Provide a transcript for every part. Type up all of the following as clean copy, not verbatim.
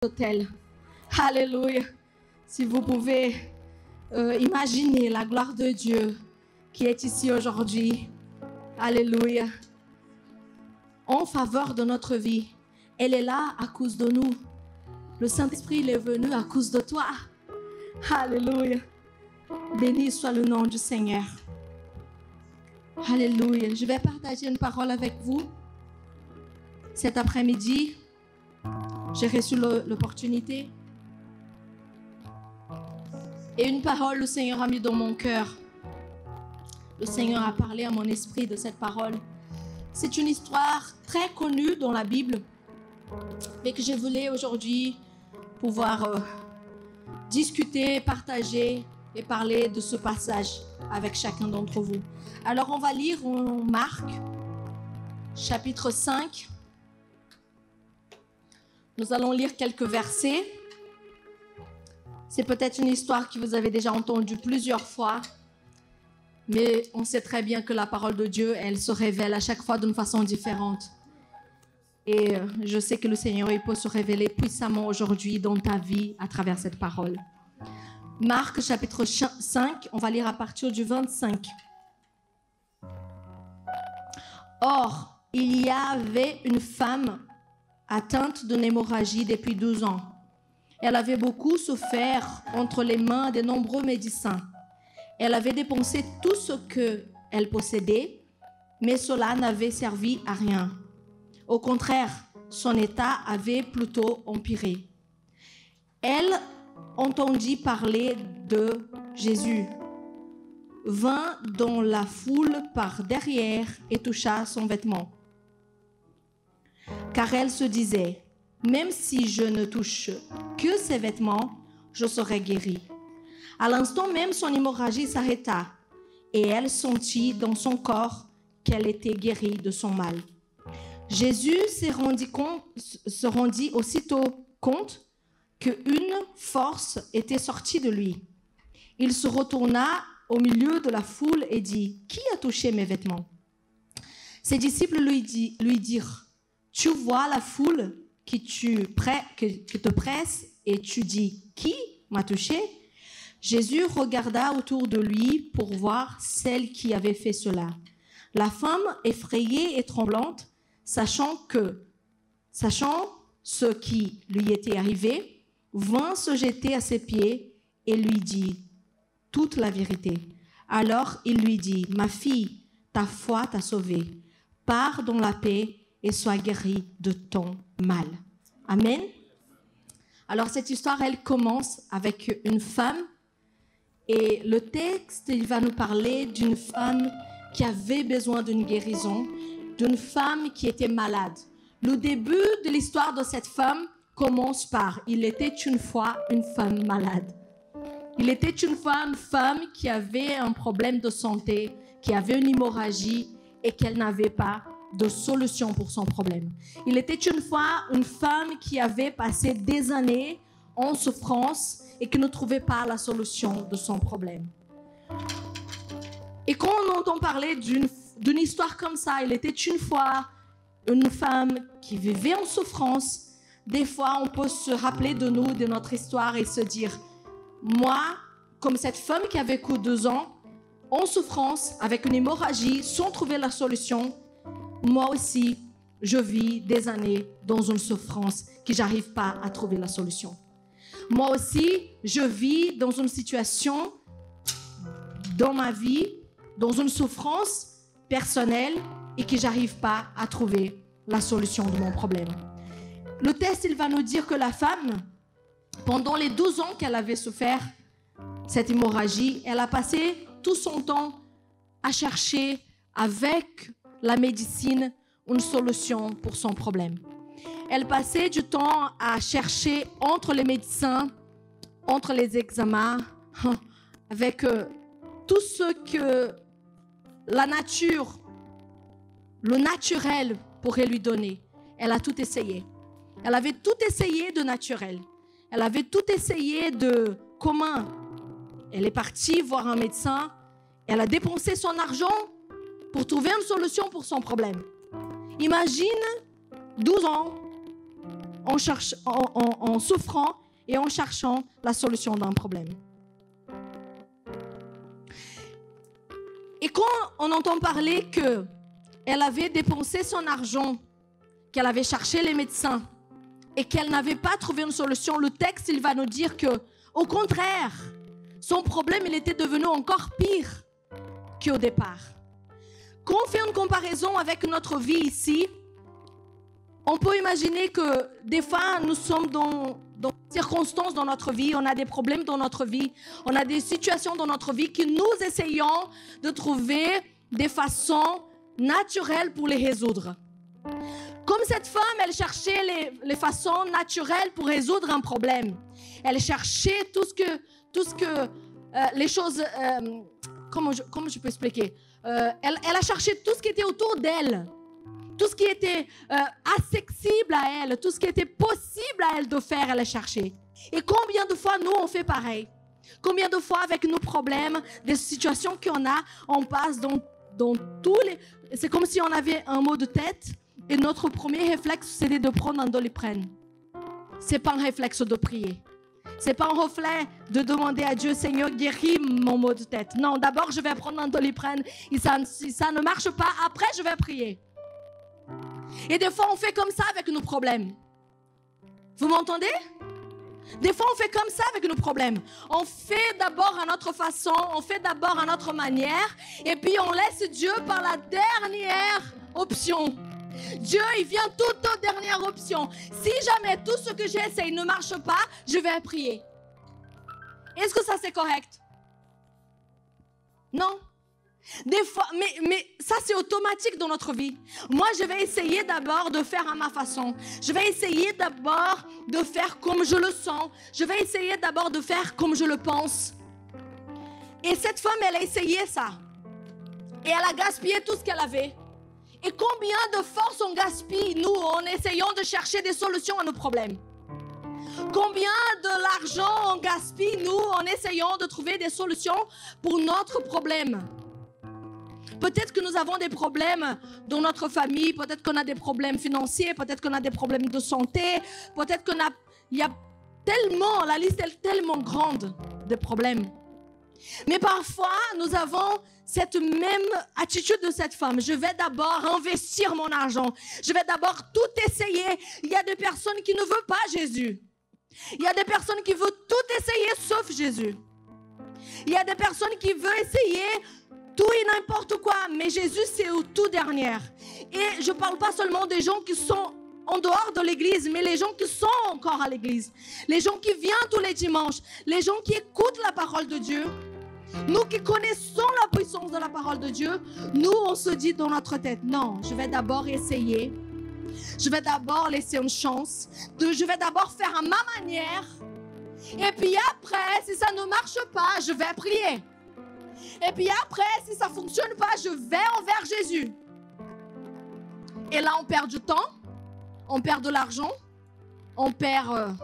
Hôtel. Alléluia. Si vous pouvez imaginer la gloire de Dieu qui est ici aujourd'hui. Alléluia. En faveur de notre vie. Elle est là à cause de nous. Le Saint-Esprit il est venu à cause de toi. Alléluia. Béni soit le nom du Seigneur. Alléluia. Je vais partager une parole avec vous. Cet après-midi, j'ai reçu l'opportunité. Et une parole, le Seigneur a mis dans mon cœur. Le Seigneur a parlé à mon esprit de cette parole. C'est une histoire très connue dans la Bible, mais que je voulais aujourd'hui pouvoir discuter, partager et parler de ce passage avec chacun d'entre vous. Alors, on va lire en Marc, chapitre 5. Nous allons lire quelques versets. C'est peut-être une histoire que vous avez déjà entendue plusieurs fois, mais on sait très bien que la parole de Dieu, elle se révèle à chaque fois d'une façon différente. Et je sais que le Seigneur, il peut se révéler puissamment aujourd'hui dans ta vie à travers cette parole. Marc, chapitre 5, on va lire à partir du 25. Or, il y avait une femme atteinte d'une hémorragie depuis 12 ans. Elle avait beaucoup souffert entre les mains de nombreux médecins. Elle avait dépensé tout ce qu'elle possédait, mais cela n'avait servi à rien. Au contraire, son état avait plutôt empiré. Elle entendit parler de Jésus, vint dans la foule par derrière et toucha son vêtement. Car elle se disait, même si je ne touche que ses vêtements, je serai guérie. À l'instant même, son hémorragie s'arrêta et elle sentit dans son corps qu'elle était guérie de son mal. Jésus se rendit aussitôt compte qu'une force était sortie de lui. Il se retourna au milieu de la foule et dit, « Qui a touché mes vêtements ?» Ses disciples lui dirent, « Tu vois la foule qui te presse et tu dis, « Qui m'a touché ?» Jésus regarda autour de lui pour voir celle qui avait fait cela. La femme, effrayée et tremblante, sachant ce qui lui était arrivé, vint se jeter à ses pieds et lui dit toute la vérité. Alors il lui dit, « Ma fille, ta foi t'a sauvée. Pars dans la paix et sois guérie de ton mal. » Amen. Alors cette histoire, elle commence avec une femme et le texte, il va nous parler d'une femme qui avait besoin d'une guérison, d'une femme qui était malade. Le début de l'histoire de cette femme commence par « Il était une fois une femme malade ». Il était une fois une femme qui avait un problème de santé, qui avait une hémorragie et qu'elle n'avait pas de solution pour son problème. Il était une fois une femme qui avait passé des années en souffrance et qui ne trouvait pas la solution de son problème. Et quand on entend parler d'une histoire comme ça, il était une fois une femme qui vivait en souffrance, des fois on peut se rappeler de nous, de notre histoire et se dire, moi, comme cette femme qui a vécu 2 ans, en souffrance, avec une hémorragie, sans trouver la solution, moi aussi, je vis des années dans une souffrance que je n'arrive pas à trouver la solution. Moi aussi, je vis dans une situation, dans ma vie, dans une souffrance personnelle et que je n'arrive pas à trouver la solution de mon problème. Le texte, il va nous dire que la femme, pendant les 12 ans qu'elle avait souffert cette hémorragie, elle a passé tout son temps à chercher avec la médecine une solution pour son problème. Elle passait du temps à chercher entre les médecins, entre les examens, avec tout ce que la nature, le naturel pourrait lui donner. Elle a tout essayé. Elle avait tout essayé de naturel. Elle avait tout essayé de commun. Elle est partie voir un médecin. Elle a dépensé son argent pour trouver une solution pour son problème. Imagine 12 ans en souffrant et en cherchant la solution d'un problème. Et quand on entend parler qu'elle avait dépensé son argent, qu'elle avait cherché les médecins et qu'elle n'avait pas trouvé une solution, le texte, il va nous dire que, au contraire, son problème, il était devenu encore pire qu'au départ. Quand on fait une comparaison avec notre vie ici, on peut imaginer que des fois, nous sommes dans des circonstances dans notre vie, on a des problèmes dans notre vie, on a des situations dans notre vie que nous essayons de trouver des façons naturelles pour les résoudre. Comme cette femme, elle cherchait les façons naturelles pour résoudre un problème. Elle cherchait les choses... comment je peux expliquer? Elle a cherché tout ce qui était autour d'elle. Tout ce qui était accessible à elle, tout ce qui était possible à elle de faire, elle a cherché. Et combien de fois nous, on fait pareil? Combien de fois avec nos problèmes, des situations qu'on a, on passe dans tous les... C'est comme si on avait un mot de tête et notre premier réflexe, c'était de prendre un Doliprane. Ce n'est pas un réflexe de prier. Ce n'est pas un reflet de demander à Dieu, Seigneur, guéris mon mot de tête. Non, d'abord, je vais prendre un Doliprane. Si ça ne marche pas, après, je vais prier. Et des fois, on fait comme ça avec nos problèmes. Vous m'entendez? Des fois, on fait comme ça avec nos problèmes. On fait d'abord à notre façon, on fait d'abord à notre manière, et puis on laisse Dieu par la dernière option. Dieu, il vient toute aux dernière option. Si jamais tout ce que j'essaye ne marche pas, je vais prier. Est-ce que ça, c'est correct? Non. Des fois, mais ça c'est automatique dans notre vie. Moi je vais essayer d'abord de faire à ma façon. Je vais essayer d'abord de faire comme je le sens. Je vais essayer d'abord de faire comme je le pense. Et cette femme, elle a essayé ça. Et elle a gaspillé tout ce qu'elle avait. Et combien de force on gaspille, nous, en essayant de chercher des solutions à nos problèmes? Combien de l'argent on gaspille, nous, en essayant de trouver des solutions pour notre problème? Peut-être que nous avons des problèmes dans notre famille, peut-être qu'on a des problèmes financiers, peut-être qu'on a des problèmes de santé, peut-être il y a tellement, la liste est tellement grande de problèmes. Mais parfois, nous avons cette même attitude de cette femme. Je vais d'abord investir mon argent. Je vais d'abord tout essayer. Il y a des personnes qui ne veulent pas Jésus. Il y a des personnes qui veulent tout essayer sauf Jésus. Il y a des personnes qui veulent essayer tout et n'importe quoi, mais Jésus, c'est au tout dernier. Et je ne parle pas seulement des gens qui sont en dehors de l'église, mais les gens qui sont encore à l'église. Les gens qui viennent tous les dimanches. Les gens qui écoutent la parole de Dieu. Nous qui connaissons la puissance de la parole de Dieu, nous, on se dit dans notre tête, non, je vais d'abord essayer. Je vais d'abord laisser une chance. Je vais d'abord faire à ma manière. Et puis après, si ça ne marche pas, je vais prier. Et puis après, si ça ne fonctionne pas, je vais envers Jésus. Et là, on perd du temps, on perd de l'argent, on perd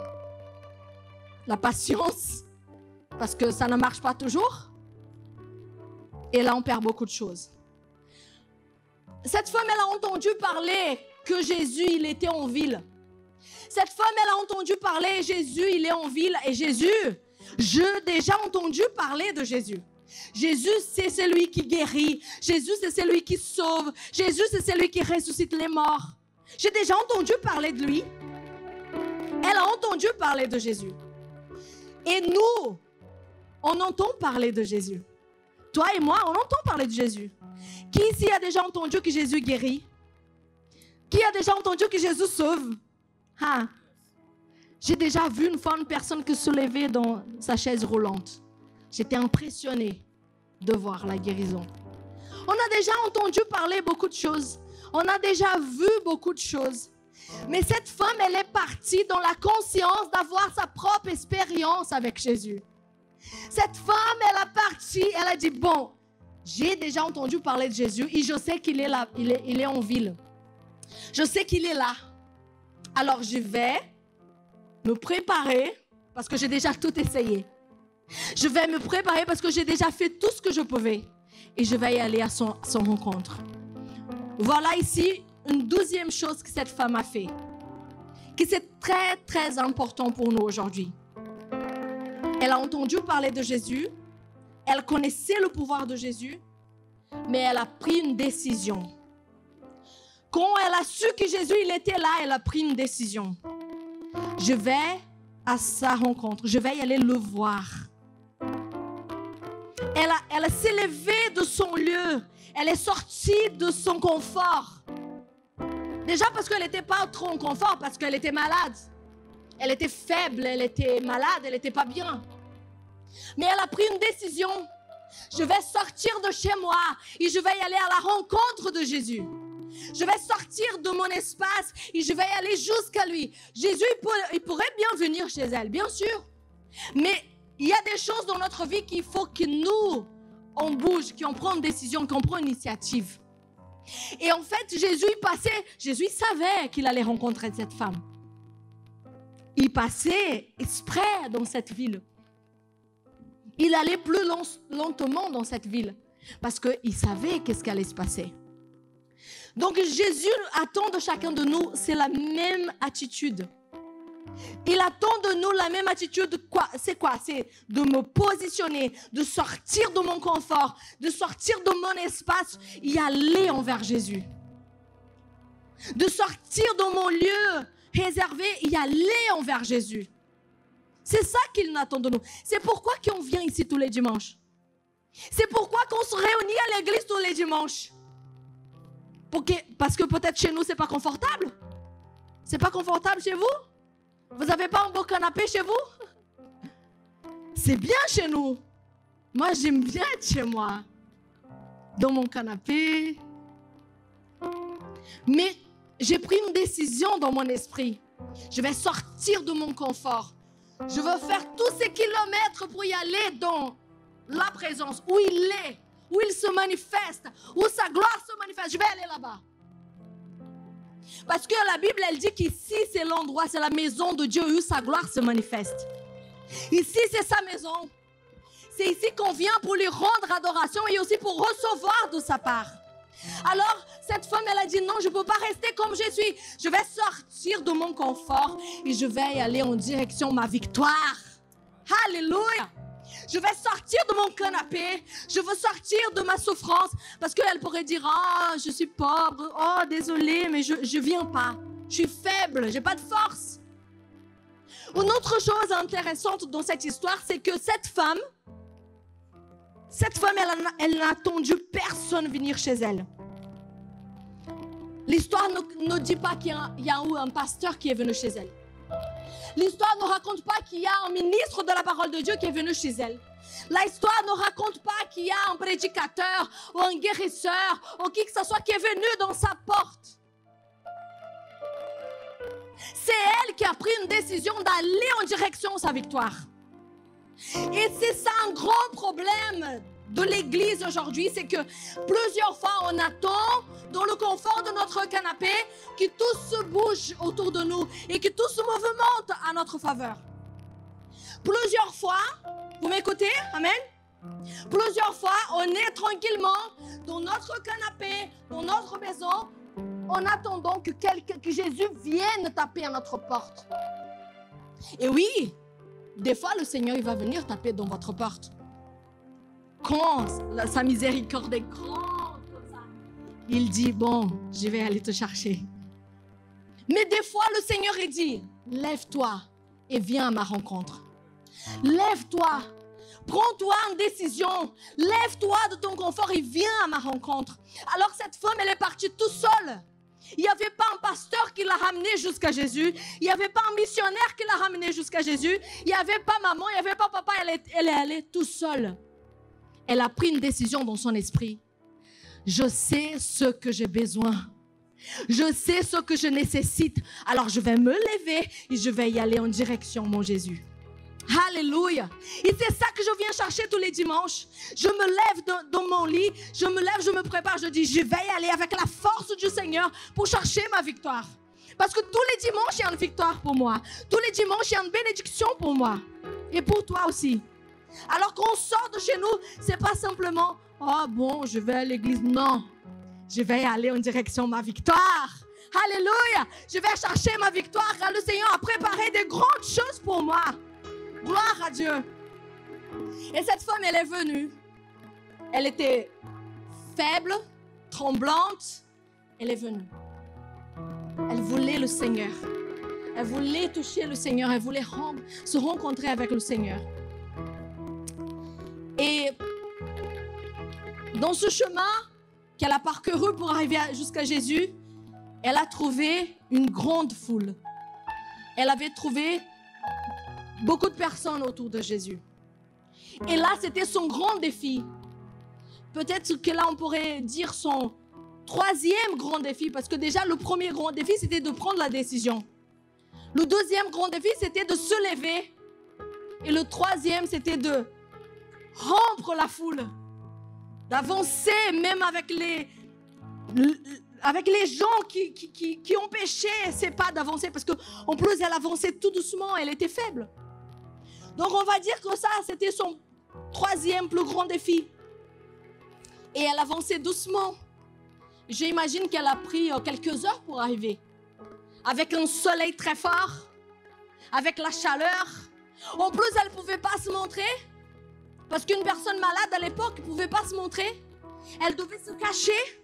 la patience, parce que ça ne marche pas toujours. Et là, on perd beaucoup de choses. Cette femme, elle a entendu parler que Jésus, il était en ville. Cette femme, elle a entendu parler, Jésus, il est en ville. Et Jésus, j'ai déjà entendu parler de Jésus. Jésus, c'est celui qui guérit. Jésus, c'est celui qui sauve. Jésus, c'est celui qui ressuscite les morts. J'ai déjà entendu parler de lui. Elle a entendu parler de Jésus. Et nous, on entend parler de Jésus. Toi et moi, on entend parler de Jésus. Qui ici a déjà entendu que Jésus guérit? Qui a déjà entendu que Jésus sauve? Ah. J'ai déjà vu une fois une personne qui se levait dans sa chaise roulante. J'étais impressionnée de voir la guérison. On a déjà entendu parler beaucoup de choses. On a déjà vu beaucoup de choses. Mais cette femme, elle est partie dans la conscience d'avoir sa propre expérience avec Jésus. Cette femme, elle a dit, bon, j'ai déjà entendu parler de Jésus et je sais qu'il est là, il est en ville. Je sais qu'il est là. Alors je vais me préparer parce que j'ai déjà tout essayé. Je vais me préparer parce que j'ai déjà fait tout ce que je pouvais. Et je vais y aller à son rencontre. Voilà ici une deuxième chose que cette femme a fait. que c'est très, très important pour nous aujourd'hui. Elle a entendu parler de Jésus, elle connaissait le pouvoir de Jésus, mais elle a pris une décision. Quand elle a su que Jésus il était là, elle a pris une décision. Je vais à sa rencontre, je vais y aller le voir. Elle s'est levée de son lieu, elle est sortie de son confort. Déjà parce qu'elle n'était pas trop en confort, parce qu'elle était malade. Elle était faible, elle était malade, elle n'était pas bien. Mais elle a pris une décision. Je vais sortir de chez moi et je vais y aller à la rencontre de Jésus. Je vais sortir de mon espace et je vais y aller jusqu'à lui. Jésus, il pourrait bien venir chez elle, bien sûr. Mais il y a des choses dans notre vie qu'il faut que nous, on bouge, qu'on prenne une décision, qu'on prenne une initiative. Et en fait, Jésus savait qu'il allait rencontrer cette femme. Il passait exprès dans cette ville. Il allait plus lentement dans cette ville parce qu'il savait qu'est-ce qui allait se passer. Donc Jésus attend de chacun de nous, c'est la même attitude. Il attend de nous la même attitude. C'est quoi? C'est de me positionner, de sortir de mon confort, de sortir de mon espace et aller envers Jésus. De sortir de mon lieu réservé et aller envers Jésus. C'est ça qu'il attend de nous. C'est pourquoi qu'on vient ici tous les dimanches. C'est pourquoi qu'on se réunit à l'église tous les dimanches. Parce que peut-être chez nous, c'est pas confortable. C'est pas confortable chez vous? Vous n'avez pas un beau canapé chez vous? C'est bien chez nous. Moi, j'aime bien être chez moi. Dans mon canapé. Mais j'ai pris une décision dans mon esprit. Je vais sortir de mon confort. Je veux faire tous ces kilomètres pour y aller dans la présence, où il est, où il se manifeste, où sa gloire se manifeste. Je vais aller là-bas. Parce que la Bible, elle dit qu'ici, c'est l'endroit, c'est la maison de Dieu où sa gloire se manifeste. Ici, c'est sa maison. C'est ici qu'on vient pour lui rendre adoration et aussi pour recevoir de sa part. Alors, cette femme, elle a dit non, je ne peux pas rester comme je suis. Je vais sortir de mon confort et je vais y aller en direction de ma victoire. Alléluia. Je vais sortir de mon canapé. Je veux sortir de ma souffrance. Parce qu'elle pourrait dire, ah, je suis pauvre. Oh, désolée, mais je ne viens pas. Je suis faible, je n'ai pas de force. Une autre chose intéressante dans cette histoire, c'est que cette femme, elle n'a attendu personne venir chez elle. L'histoire ne dit pas qu'il y a eu un pasteur qui est venu chez elle. L'histoire ne raconte pas qu'il y a un ministre de la parole de Dieu qui est venu chez elle. L'histoire ne raconte pas qu'il y a un prédicateur ou un guérisseur ou qui que ce soit qui est venu dans sa porte. C'est elle qui a pris une décision d'aller en direction de sa victoire. Et c'est ça un grand problème de l'Église aujourd'hui, c'est que plusieurs fois on attend dans le confort de notre canapé que tout se bouge autour de nous et que tout se mouvemente à notre faveur. Plusieurs fois, vous m'écoutez? Amen? Plusieurs fois, on est tranquillement dans notre canapé, dans notre maison, en attendant que Jésus vienne taper à notre porte. Et oui, des fois, le Seigneur, il va venir taper dans votre porte. Quand sa miséricorde est grande comme ça, il dit, bon, je vais aller te chercher. Mais des fois, le Seigneur, il dit, lève-toi et viens à ma rencontre. Lève-toi, prends-toi une décision, lève-toi de ton confort et viens à ma rencontre. Alors cette femme, elle est partie toute seule. Il n'y avait pas un pasteur qui l'a ramenée jusqu'à Jésus. Il n'y avait pas un missionnaire qui l'a ramenée jusqu'à Jésus. Il n'y avait pas maman, il n'y avait pas papa. Elle est allée toute seule. Elle a pris une décision dans son esprit. Je sais ce que j'ai besoin. Je sais ce que je nécessite. Alors je vais me lever et je vais y aller en direction, mon Jésus. Alléluia. Et c'est ça que je viens chercher tous les dimanches. Je me lève dans mon lit, je me lève, je me prépare, je dis je vais y aller avec la force du Seigneur pour chercher ma victoire. Parce que tous les dimanches, il y a une victoire pour moi. Tous les dimanches, il y a une bénédiction pour moi. Et pour toi aussi. Alors qu'on sort de chez nous, c'est pas simplement oh bon, je vais à l'église. Non, je vais y aller en direction de ma victoire. Alléluia. Je vais chercher ma victoire car le Seigneur a préparé de grandes choses pour moi. Gloire à Dieu. Et cette femme, elle est venue. Elle était faible, tremblante. Elle est venue. Elle voulait le Seigneur. Elle voulait toucher le Seigneur. Elle voulait se rencontrer avec le Seigneur. Et dans ce chemin qu'elle a parcouru pour arriver jusqu'à Jésus, elle a trouvé une grande foule. Elle avait trouvé beaucoup de personnes autour de Jésus. Et là, c'était son grand défi. Peut-être que là, on pourrait dire son troisième grand défi, parce que déjà, le premier grand défi, c'était de prendre la décision. Le deuxième grand défi, c'était de se lever. Et le troisième, c'était de rompre la foule, d'avancer même avec les gens qui empêchaient ses pas d'avancer, parce qu'en plus, elle avançait tout doucement, elle était faible. Donc, on va dire que ça, c'était son troisième plus grand défi. Et elle avançait doucement. J'imagine qu'elle a pris quelques heures pour arriver. Avec un soleil très fort, avec la chaleur. En plus, elle ne pouvait pas se montrer. Parce qu'une personne malade à l'époque ne pouvait pas se montrer. Elle devait se cacher.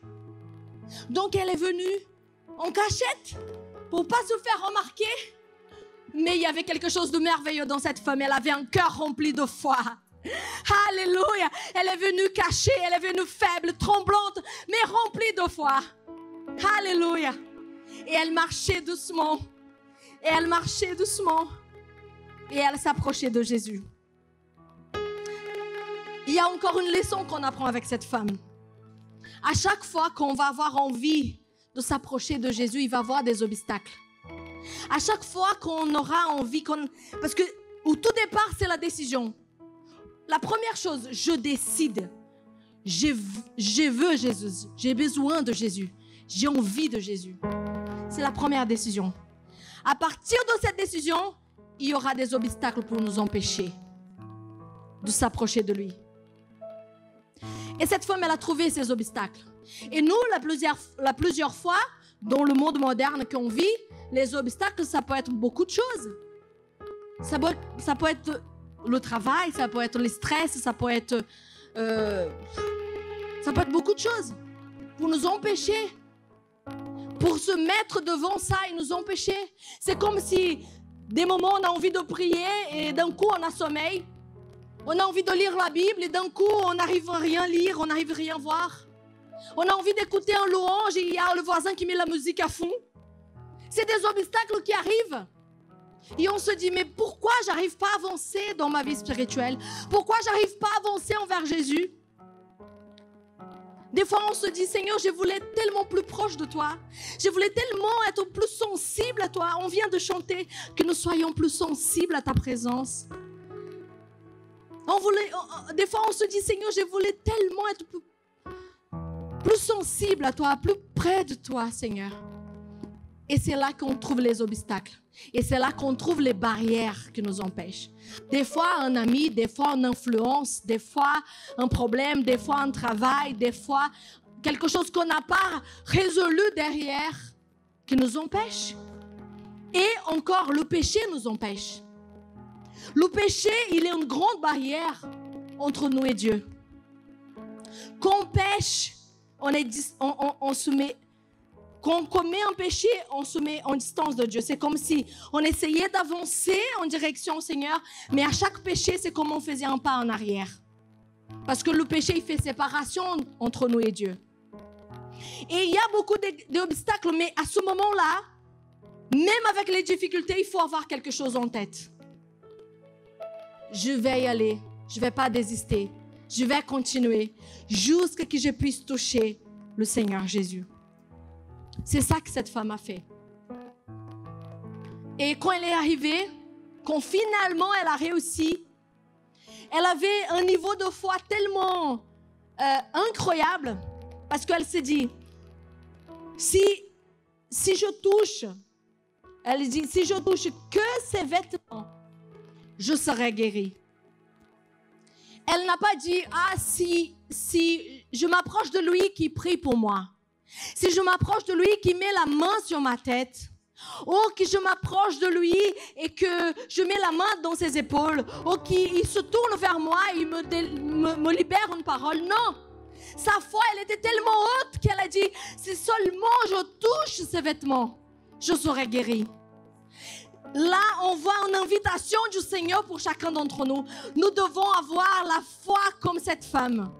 Donc, elle est venue en cachette pour ne pas se faire remarquer. Mais il y avait quelque chose de merveilleux dans cette femme. Elle avait un cœur rempli de foi. Alléluia. Elle est venue cachée, elle est venue faible, tremblante, mais remplie de foi. Alléluia. Et elle marchait doucement. Et elle marchait doucement. Et elle s'approchait de Jésus. Il y a encore une leçon qu'on apprend avec cette femme. À chaque fois qu'on va avoir envie de s'approcher de Jésus, il va y avoir des obstacles. À chaque fois qu'on aura envie, parce que au tout départ, c'est la décision. La première chose, je décide. Je veux Jésus. J'ai besoin de Jésus. J'ai envie de Jésus. C'est la première décision. À partir de cette décision, il y aura des obstacles pour nous empêcher de s'approcher de lui. Et cette femme, elle a trouvé ces obstacles. Et nous, la plusieurs fois, dans le monde moderne qu'on vit, les obstacles, ça peut être beaucoup de choses. Ça peut être le travail, ça peut être le stress, ça peut être beaucoup de choses pour nous empêcher, pour se mettre devant ça et nous empêcher. C'est comme si des moments on a envie de prier et d'un coup on a sommeil. On a envie de lire la Bible et d'un coup on n'arrive à rien lire, on n'arrive à rien voir. On a envie d'écouter un louange et il y a le voisin qui met la musique à fond. C'est des obstacles qui arrivent. Et on se dit, mais pourquoi j'arrive pas à avancer dans ma vie spirituelle? Pourquoi j'arrive pas à avancer envers Jésus? Des fois, on se dit, Seigneur, je voulais être tellement plus proche de toi. Je voulais tellement être plus sensible à toi. On vient de chanter que nous soyons plus sensibles à ta présence. Des fois, on se dit, Seigneur, je voulais tellement être plus sensible à toi, plus près de toi, Seigneur. Et c'est là qu'on trouve les obstacles. Et c'est là qu'on trouve les barrières qui nous empêchent. Des fois, un ami, des fois, une influence, des fois, un problème, des fois, un travail, des fois, quelque chose qu'on n'a pas résolu derrière qui nous empêche. Et encore, le péché nous empêche. Le péché, il est une grande barrière entre nous et Dieu. Quand on pêche, on se met... Quand on commet un péché, on se met en distance de Dieu. C'est comme si on essayait d'avancer en direction au Seigneur, mais à chaque péché, c'est comme on faisait un pas en arrière. Parce que le péché, il fait séparation entre nous et Dieu. Et il y a beaucoup d'obstacles, mais à ce moment-là, même avec les difficultés, il faut avoir quelque chose en tête. Je vais y aller, je ne vais pas désister, je vais continuer jusqu'à ce que je puisse toucher le Seigneur Jésus. C'est ça que cette femme a fait. Et quand elle est arrivée, quand finalement elle a réussi, elle avait un niveau de foi tellement incroyable, parce qu'elle s'est dit, si je touche, elle dit, si je touche que ses vêtements, je serai guérie. Elle n'a pas dit, si je m'approche de lui qui prie pour moi, Si je m'approche de lui, qu'il met la main sur ma tête. Oh, que je m'approche de lui et que je mets la main dans ses épaules. Oh, qu'il se tourne vers moi et il me libère une parole. Non. Sa foi, elle était tellement haute qu'elle a dit, si seulement je touche ses vêtements, je serai guérie. Là, on voit une invitation du Seigneur pour chacun d'entre nous. Nous devons avoir la foi comme cette femme.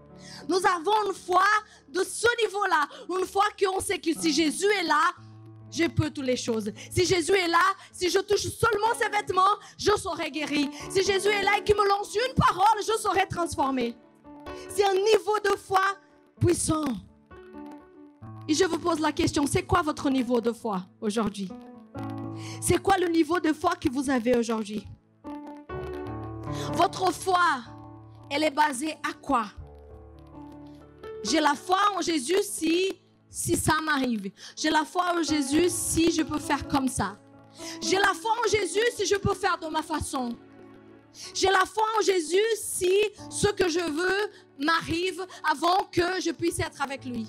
Nous avons une foi de ce niveau-là. Une foi qu'on sait que si Jésus est là, je peux toutes les choses. Si Jésus est là, si je touche seulement ses vêtements, je serai guérie. Si Jésus est là et qu'il me lance une parole, je serai transformée. C'est un niveau de foi puissant. Et je vous pose la question, c'est quoi votre niveau de foi aujourd'hui? C'est quoi le niveau de foi que vous avez aujourd'hui? Votre foi, elle est basée à quoi? J'ai la foi en Jésus si ça m'arrive. J'ai la foi en Jésus si je peux faire comme ça. J'ai la foi en Jésus si je peux faire de ma façon. J'ai la foi en Jésus si ce que je veux m'arrive avant que je puisse être avec lui.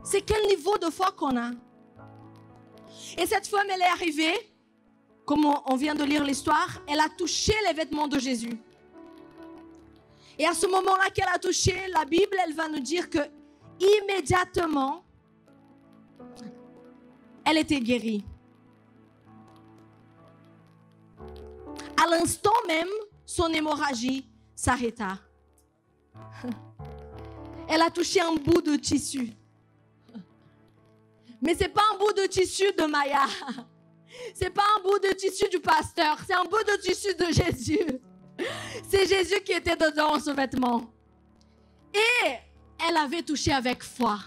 C'est quel niveau de foi qu'on a? Et cette femme, elle est arrivée, comme on vient de lire l'histoire, elle a touché les vêtements de Jésus. Et à ce moment-là qu'elle a touché, la Bible, elle va nous dire que immédiatement, elle était guérie. À l'instant même, son hémorragie s'arrêta. Elle a touché un bout de tissu. Mais ce n'est pas un bout de tissu de Maya. Ce n'est pas un bout de tissu du pasteur. C'est un bout de tissu de Jésus. C'est Jésus qui était dedans, ce vêtement. Et elle avait touché avec foi.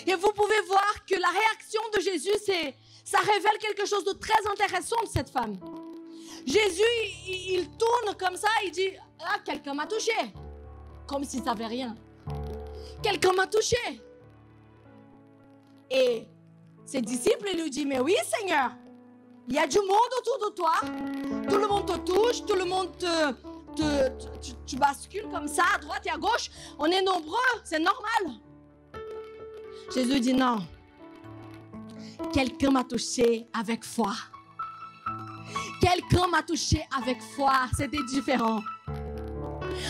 Et vous pouvez voir que la réaction de Jésus, ça révèle quelque chose de très intéressant de cette femme. Jésus, il tourne comme ça, il dit, ah, quelqu'un m'a touché. Comme s'il ne savait rien. Quelqu'un m'a touché. Et ses disciples lui disent, mais oui Seigneur, il y a du monde autour de toi. Tout le monde te touche, tout le monde tu bascules comme ça, à droite et à gauche. On est nombreux, c'est normal. Jésus dit non. Quelqu'un m'a touché avec foi. Quelqu'un m'a touché avec foi. C'était différent.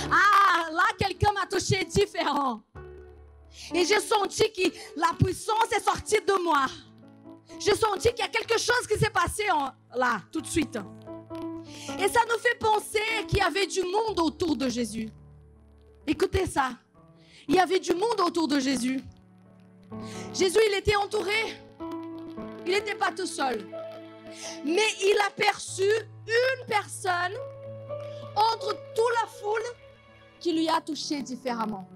Ah, là, quelqu'un m'a touché différent. Et j'ai senti que la puissance est sortie de moi. J'ai senti qu'il y a quelque chose qui s'est passé là, tout de suite. Et ça nous fait penser qu'il y avait du monde autour de Jésus. Écoutez ça. Il y avait du monde autour de Jésus. Jésus, il était entouré. Il n'était pas tout seul. Mais il a perçu une personne entre toute la foule qui lui a touché différemment.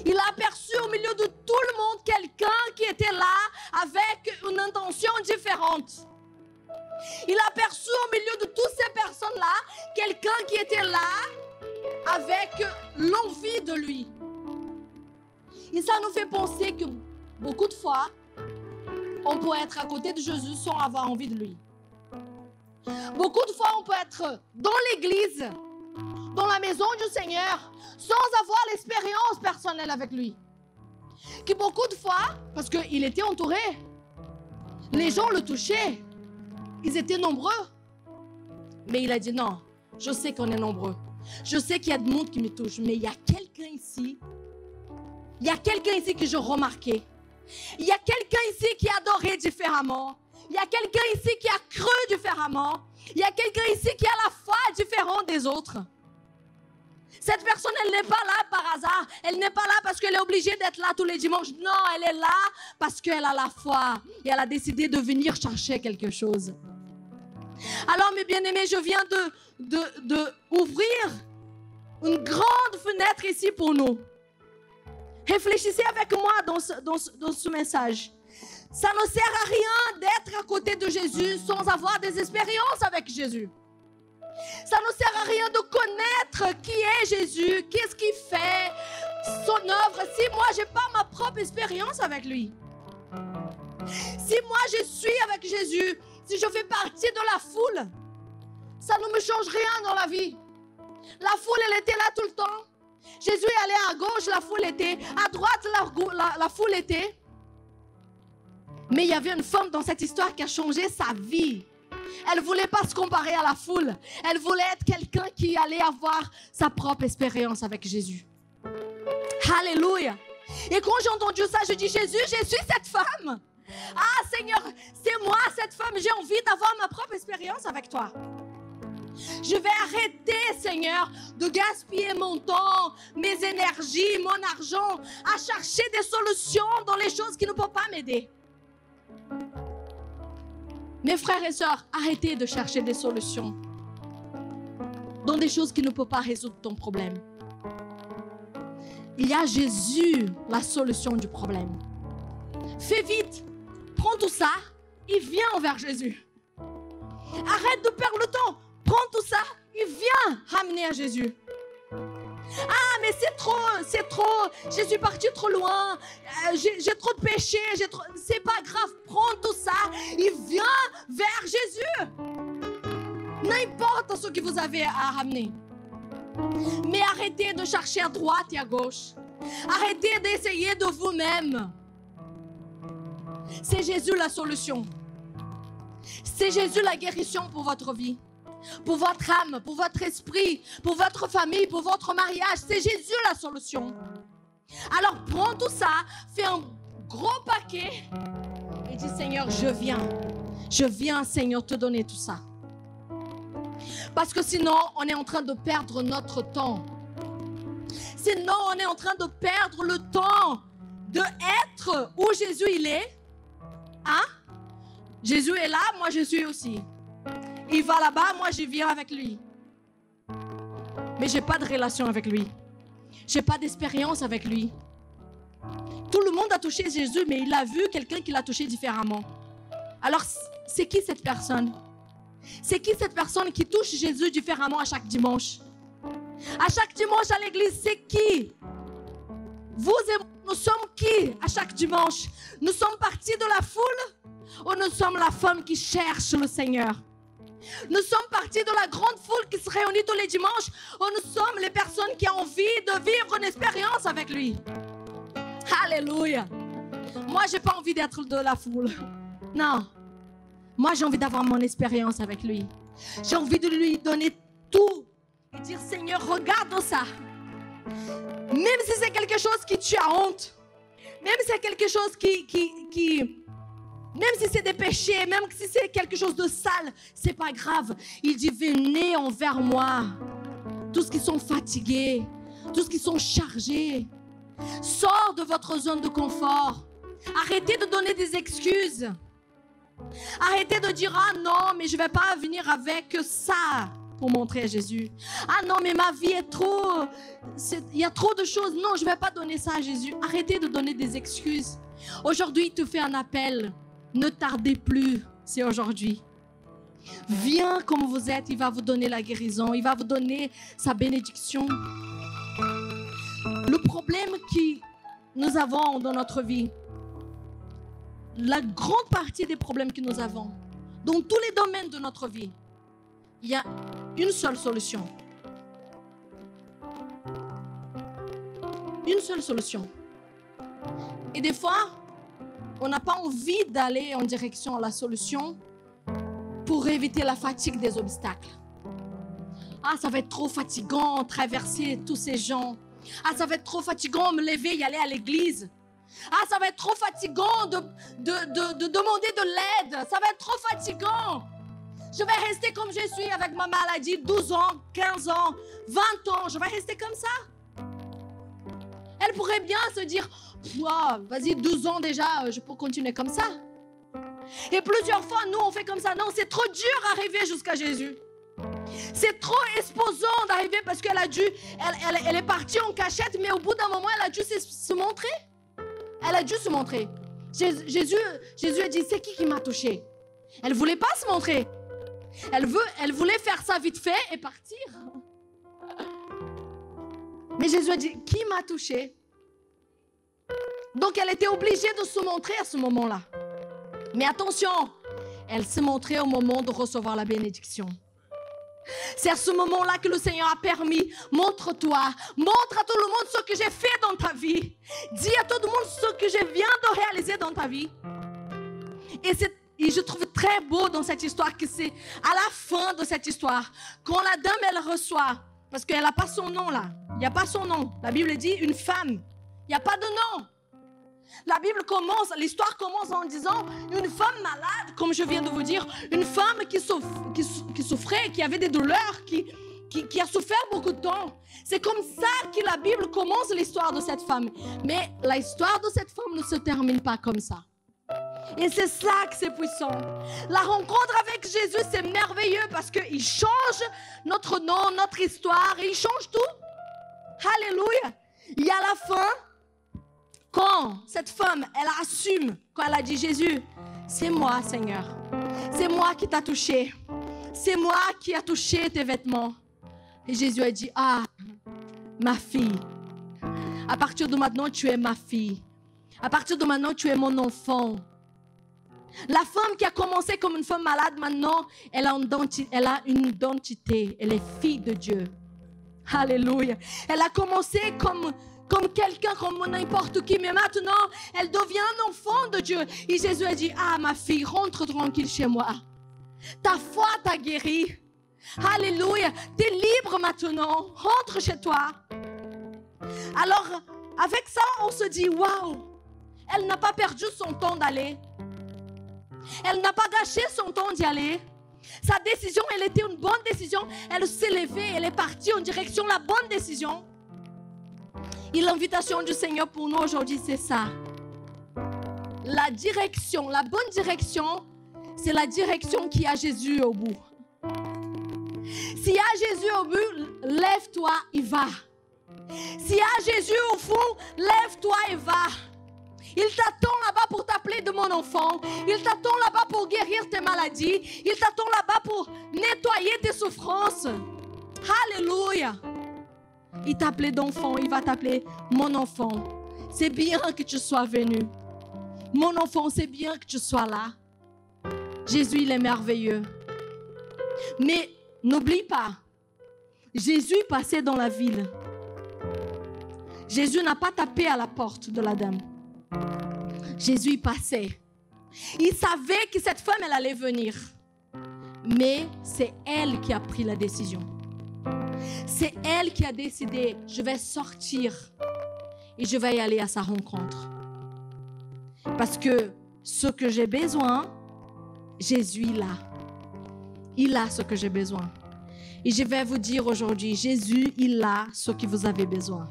Il a aperçu au milieu de tout le monde quelqu'un qui était là avec une intention différente. Il a aperçu au milieu de toutes ces personnes-là quelqu'un qui était là avec l'envie de lui. Et ça nous fait penser que beaucoup de fois, on peut être à côté de Jésus sans avoir envie de lui. Beaucoup de fois, on peut être dans l'église, dans la maison du Seigneur, sans avoir l'expérience personnelle avec lui. Que beaucoup de fois, parce qu'il était entouré, les gens le touchaient, ils étaient nombreux. Mais il a dit non, je sais qu'on est nombreux. Je sais qu'il y a du monde qui me touche, mais il y a quelqu'un ici. Il y a quelqu'un ici que je remarquais. Il y a quelqu'un ici qui adorait différemment. Il y a quelqu'un ici qui a cru différemment. Il y a quelqu'un ici qui a la foi différente des autres. Cette personne, elle n'est pas là par hasard. Elle n'est pas là parce qu'elle est obligée d'être là tous les dimanches. Non, elle est là parce qu'elle a la foi. Et elle a décidé de venir chercher quelque chose. Alors, mes bien-aimés, je viens d'ouvrir une grande fenêtre ici pour nous. Réfléchissez avec moi dans ce message. Ça ne sert à rien d'être à côté de Jésus sans avoir des expériences avec Jésus. Ça ne sert à rien de connaître qui est Jésus, qu'est-ce qu'il fait, son œuvre, si moi je n'ai pas ma propre expérience avec lui. Si moi je suis avec Jésus, si je fais partie de la foule, ça ne me change rien dans la vie. La foule, elle était là tout le temps. Jésus est allé à gauche, la foule était. À droite, la foule était. Mais il y avait une femme dans cette histoire qui a changé sa vie. Elle ne voulait pas se comparer à la foule. Elle voulait être quelqu'un qui allait avoir sa propre expérience avec Jésus. Alléluia. Et quand j'ai entendu ça, je dis, Jésus, je suis cette femme. Ah Seigneur, c'est moi cette femme. J'ai envie d'avoir ma propre expérience avec toi. Je vais arrêter, Seigneur, de gaspiller mon temps, mes énergies, mon argent, à chercher des solutions dans les choses qui ne peuvent pas m'aider. Mes frères et sœurs, arrêtez de chercher des solutions dans des choses qui ne peuvent pas résoudre ton problème. Il y a Jésus, la solution du problème. Fais vite, prends tout ça et viens vers Jésus. Arrête de perdre le temps, prends tout ça et viens ramener à Jésus. Ah, mais c'est trop, je suis partie trop loin, j'ai trop de péchés, c'est pas grave, prends tout ça et viens vers Jésus. N'importe ce que vous avez à ramener. Mais arrêtez de chercher à droite et à gauche. Arrêtez d'essayer de vous-même. C'est Jésus la solution. C'est Jésus la guérison pour votre vie, pour votre âme, pour votre esprit, pour votre famille, pour votre mariage. C'est Jésus la solution. Alors prends tout ça, fais un gros paquet et dis Seigneur, je viens Seigneur te donner tout ça. Parce que sinon on est en train de perdre notre temps. Sinon on est en train de perdre le temps de être où Jésus il est. Hein? Jésus est là, moi je suis aussi. Il va là-bas, moi je viens avec lui. Mais je n'ai pas de relation avec lui. Je n'ai pas d'expérience avec lui. Tout le monde a touché Jésus, mais il a vu quelqu'un qui l'a touché différemment. Alors, c'est qui cette personne? C'est qui cette personne qui touche Jésus différemment à chaque dimanche? À chaque dimanche à l'église, c'est qui? Vous et moi, nous sommes qui à chaque dimanche? Nous sommes partis de la foule ou nous sommes la femme qui cherche le Seigneur? Nous sommes partis de la grande foule qui se réunit tous les dimanches ou nous sommes les personnes qui ont envie de vivre une expérience avec lui? Alléluia! Moi, je n'ai pas envie d'être de la foule. Non. Moi, j'ai envie d'avoir mon expérience avec lui. J'ai envie de lui donner tout et dire, Seigneur, regarde ça. Même si c'est quelque chose qui tu as honte, même si c'est quelque chose même si c'est des péchés, même si c'est quelque chose de sale, c'est pas grave. Il dit, venez envers moi. Tous qui sont fatigués, tous qui sont chargés. Sors de votre zone de confort. Arrêtez de donner des excuses. Arrêtez de dire, ah non, mais je ne vais pas venir avec ça pour montrer à Jésus. Ah non, mais ma vie est trop... Il y a trop de choses. Non, je ne vais pas donner ça à Jésus. Arrêtez de donner des excuses. Aujourd'hui, il te fait un appel. Ne tardez plus, c'est aujourd'hui. Viens comme vous êtes, il va vous donner la guérison, il va vous donner sa bénédiction. Le problème que nous avons dans notre vie, la grande partie des problèmes que nous avons, dans tous les domaines de notre vie, il y a une seule solution. Une seule solution. Et des fois, on n'a pas envie d'aller en direction à la solution pour éviter la fatigue des obstacles. Ah, ça va être trop fatigant traverser tous ces gens. Ah, ça va être trop fatigant me lever et aller à l'église. Ah, ça va être trop fatigant de demander de l'aide. Ça va être trop fatigant. Je vais rester comme je suis avec ma maladie, 12 ans, 15 ans, 20 ans. Je vais rester comme ça. Elle pourrait bien se dire, wow, vas-y, 12 ans déjà, je peux continuer comme ça. Et plusieurs fois, nous, on fait comme ça. Non, c'est trop dur d'arriver jusqu'à Jésus. C'est trop exposant d'arriver parce qu'elle a dû, elle est partie en cachette, mais au bout d'un moment, elle a dû se montrer. Elle a dû se montrer. Jésus a dit, c'est qui m'a touché? Elle ne voulait pas se montrer. Elle voulait faire ça vite fait et partir. Mais Jésus a dit, qui m'a touché? Donc elle était obligée de se montrer à ce moment-là. Mais attention, elle s'est montrée au moment de recevoir la bénédiction. C'est à ce moment-là que le Seigneur a permis, montre-toi, montre à tout le monde ce que j'ai fait dans ta vie. Dis à tout le monde ce que je viens de réaliser dans ta vie. Et je trouve très beau dans cette histoire que c'est à la fin de cette histoire, quand la dame, elle reçoit, parce qu'elle n'a pas son nom là, il n'y a pas son nom. La Bible dit une femme, il n'y a pas de nom. La Bible commence, l'histoire commence en disant une femme malade, comme je viens de vous dire, une femme qui souffrait, qui avait des douleurs, qui a souffert beaucoup de temps. C'est comme ça que la Bible commence l'histoire de cette femme. Mais l'histoire de cette femme ne se termine pas comme ça. Et c'est ça que c'est puissant. La rencontre avec Jésus, c'est merveilleux parce qu'il change notre nom, notre histoire, et il change tout. Alléluia. Et à la fin, quand cette femme, elle assume, quand elle a dit Jésus, c'est moi Seigneur, c'est moi qui t'a touché, c'est moi qui a touché tes vêtements. Et Jésus a dit, ah, ma fille, à partir de maintenant tu es ma fille, à partir de maintenant tu es mon enfant. La femme qui a commencé comme une femme malade, maintenant elle a une identité, elle est fille de Dieu. Alléluia. Elle a commencé comme quelqu'un, comme n'importe qui, mais maintenant, elle devient un enfant de Dieu. Et Jésus a dit, ah ma fille, rentre tranquille chez moi. Ta foi t'a guéri. Alléluia. Tu es libre maintenant. Rentre chez toi. Alors, avec ça, on se dit, waouh, elle n'a pas perdu son temps d'aller. Elle n'a pas gâché son temps d'y aller. Sa décision, elle était une bonne décision. Elle s'est levée, elle est partie en direction de la bonne décision. Et l'invitation du Seigneur pour nous aujourd'hui, c'est ça. La direction, la bonne direction, c'est la direction qui a Jésus au bout. S'il y a Jésus au bout, lève-toi et va. S'il y a Jésus au fond, lève-toi et va. Il t'attend là-bas pour t'appeler de mon enfant. Il t'attend là-bas pour guérir tes maladies. Il t'attend là-bas pour nettoyer tes souffrances. Alléluia. Il t'appelait d'enfant, il va t'appeler mon enfant. C'est bien que tu sois venu. Mon enfant, c'est bien que tu sois là. Jésus, il est merveilleux. Mais n'oublie pas, Jésus passait dans la ville. Jésus n'a pas tapé à la porte de la dame. Jésus passait. Il savait que cette femme, elle allait venir. Mais c'est elle qui a pris la décision. C'est elle qui a décidé, je vais sortir et je vais y aller à sa rencontre. Parce que ce que j'ai besoin, Jésus il a. Il a ce que j'ai besoin. Et je vais vous dire aujourd'hui, Jésus, il a ce que vous avez besoin.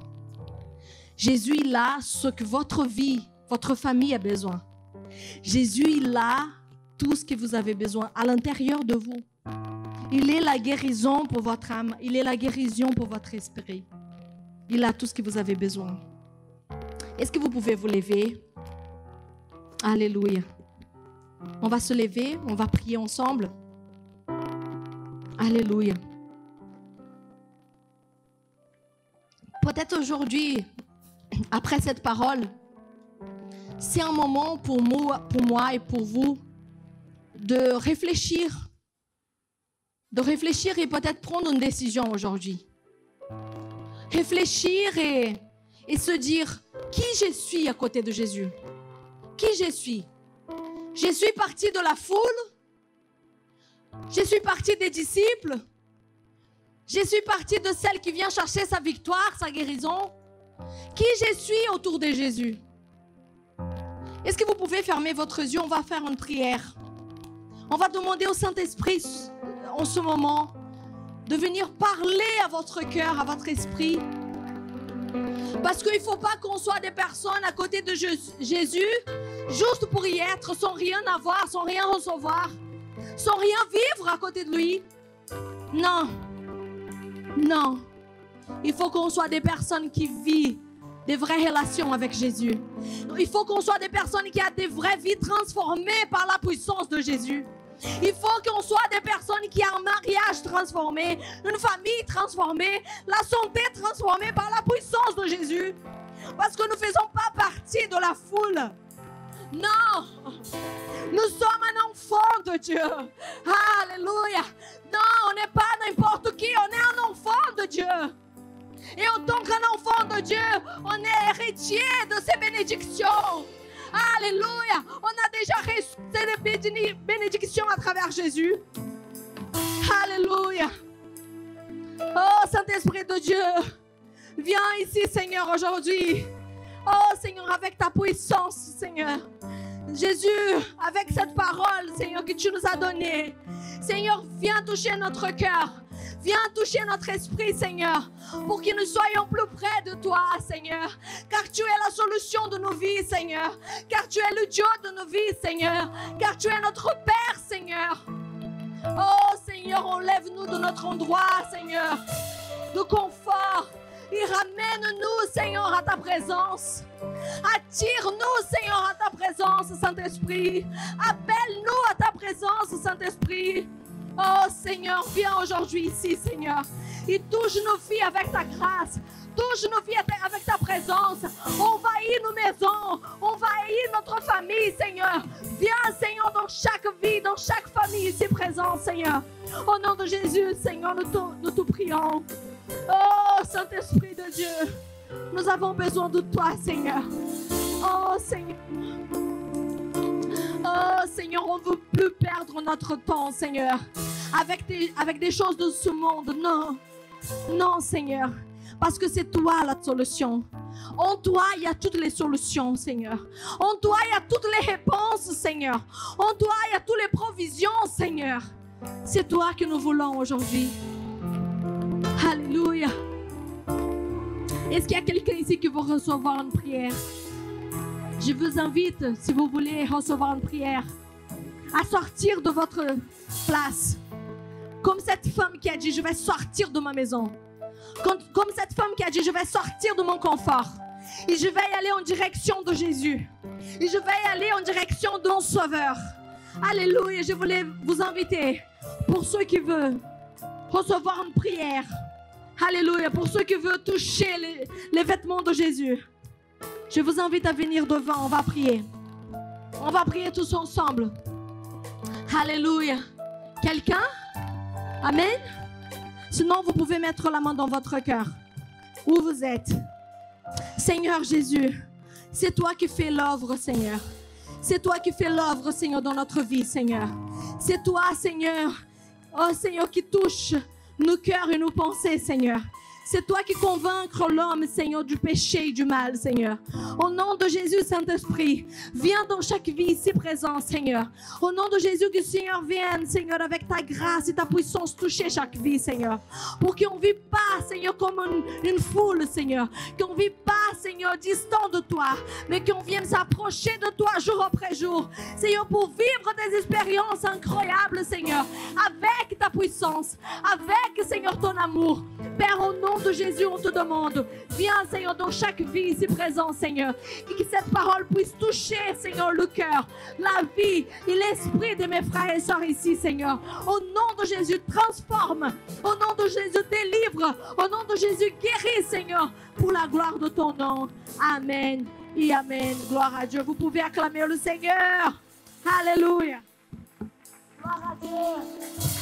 Jésus, il a ce que votre vie, votre famille a besoin. Jésus, il a tout ce que vous avez besoin à l'intérieur de vous. Il est la guérison pour votre âme. Il est la guérison pour votre esprit. Il a tout ce que vous avez besoin. Est-ce que vous pouvez vous lever? Alléluia. On va se lever, on va prier ensemble. Alléluia. Peut-être aujourd'hui, après cette parole, c'est un moment pour moi et pour vous de réfléchir et peut-être prendre une décision aujourd'hui. Réfléchir et se dire qui je suis à côté de Jésus. Qui je suis? Je suis partie de la foule. Je suis partie des disciples. Je suis partie de celle qui vient chercher sa victoire, sa guérison. Qui je suis autour de Jésus? Est-ce que vous pouvez fermer votre yeux? On va faire une prière. On va demander au Saint-Esprit en ce moment de venir parler à votre cœur, à votre esprit. Parce qu'il ne faut pas qu'on soit des personnes à côté de Jésus juste pour y être, sans rien avoir, sans rien recevoir, sans rien vivre à côté de lui. Non. Non. Il faut qu'on soit des personnes qui vivent des vraies relations avec Jésus. Il faut qu'on soit des personnes qui ont des vraies vies transformées par la puissance de Jésus. Il faut qu'on soit des personnes qui ont un mariage transformé, une famille transformée, la santé transformée par la puissance de Jésus. Parce que nous ne faisons pas partie de la foule. Non, nous sommes un enfant de Dieu. Alléluia. Non, on n'est pas n'importe Et en tant qu'un enfant de Dieu, on est héritier de ces bénédictions. Alléluia. On a déjà reçu ces bénédictions à travers Jésus. Alléluia. Oh Saint-Esprit de Dieu, viens ici Seigneur aujourd'hui. Oh Seigneur, avec ta puissance Seigneur. Jésus, avec cette parole Seigneur que tu nous as donnée. Seigneur, viens toucher notre cœur. Viens toucher notre esprit, Seigneur, pour que nous soyons plus près de toi, Seigneur. Car tu es la solution de nos vies, Seigneur. Car tu es le Dieu de nos vies, Seigneur. Car tu es notre Père, Seigneur. Oh, Seigneur, enlève-nous de notre endroit, Seigneur, de confort. Et ramène-nous, Seigneur, à ta présence. Attire-nous, Seigneur, à ta présence, Saint-Esprit. Appelle-nous à ta présence, Saint-Esprit. Oh Seigneur, viens aujourd'hui ici, Seigneur. Et touche nos vies avec ta grâce. Touche nos vies avec ta présence. Envahis nos maisons. Envahis notre famille, Seigneur. Viens, Seigneur, dans chaque vie, dans chaque famille ici présente, Seigneur. Au nom de Jésus, Seigneur, nous te prions. Oh Saint-Esprit de Dieu, nous avons besoin de toi, Seigneur. Oh Seigneur. Oh Seigneur, on ne veut plus perdre notre temps, Seigneur, avec des choses de ce monde. Non, non, Seigneur, parce que c'est toi la solution. En toi, il y a toutes les solutions, Seigneur. En toi, il y a toutes les réponses, Seigneur. En toi, il y a toutes les provisions, Seigneur. C'est toi que nous voulons aujourd'hui. Alléluia. Est-ce qu'il y a quelqu'un ici qui veut recevoir une prière? Je vous invite, si vous voulez recevoir une prière, à sortir de votre place. Comme cette femme qui a dit, je vais sortir de ma maison. Comme cette femme qui a dit, je vais sortir de mon confort. Et je vais aller en direction de Jésus. Et je vais aller en direction de mon Sauveur. Alléluia, je voulais vous inviter, pour ceux qui veulent recevoir une prière. Alléluia, pour ceux qui veulent toucher les vêtements de Jésus. Je vous invite à venir devant, on va prier. On va prier tous ensemble. Alléluia. Quelqu'un? Amen. Sinon, vous pouvez mettre la main dans votre cœur. Où vous êtes. Seigneur Jésus, c'est toi qui fais l'œuvre, Seigneur. C'est toi qui fais l'œuvre, Seigneur, dans notre vie, Seigneur. C'est toi, Seigneur, oh Seigneur, qui touche nos cœurs et nos pensées, Seigneur. C'est toi qui convaincre l'homme, Seigneur, du péché et du mal, Seigneur. Au nom de Jésus, Saint-Esprit, viens dans chaque vie ici présent, Seigneur. Au nom de Jésus, que le Seigneur vienne, Seigneur, avec ta grâce et ta puissance, toucher chaque vie, Seigneur. Pour qu'on ne vive pas, Seigneur, comme une foule, Seigneur. Qu'on ne vive pas, Seigneur, distant de toi, mais qu'on vienne s'approcher de toi jour après jour. Seigneur, pour vivre des expériences incroyables, Seigneur, avec ta puissance, avec, Seigneur, ton amour. Père, au nom de Jésus, on te demande, viens, Seigneur, dans chaque vie ici présent, Seigneur, et que cette parole puisse toucher, Seigneur, le cœur, la vie et l'esprit de mes frères et sœurs ici, Seigneur. Au nom de Jésus, transforme. Au nom de Jésus, délivre. Au nom de Jésus, guéris, Seigneur, pour la gloire de ton nom. Amen et amen. Gloire à Dieu. Vous pouvez acclamer le Seigneur. Alléluia. Gloire à Dieu.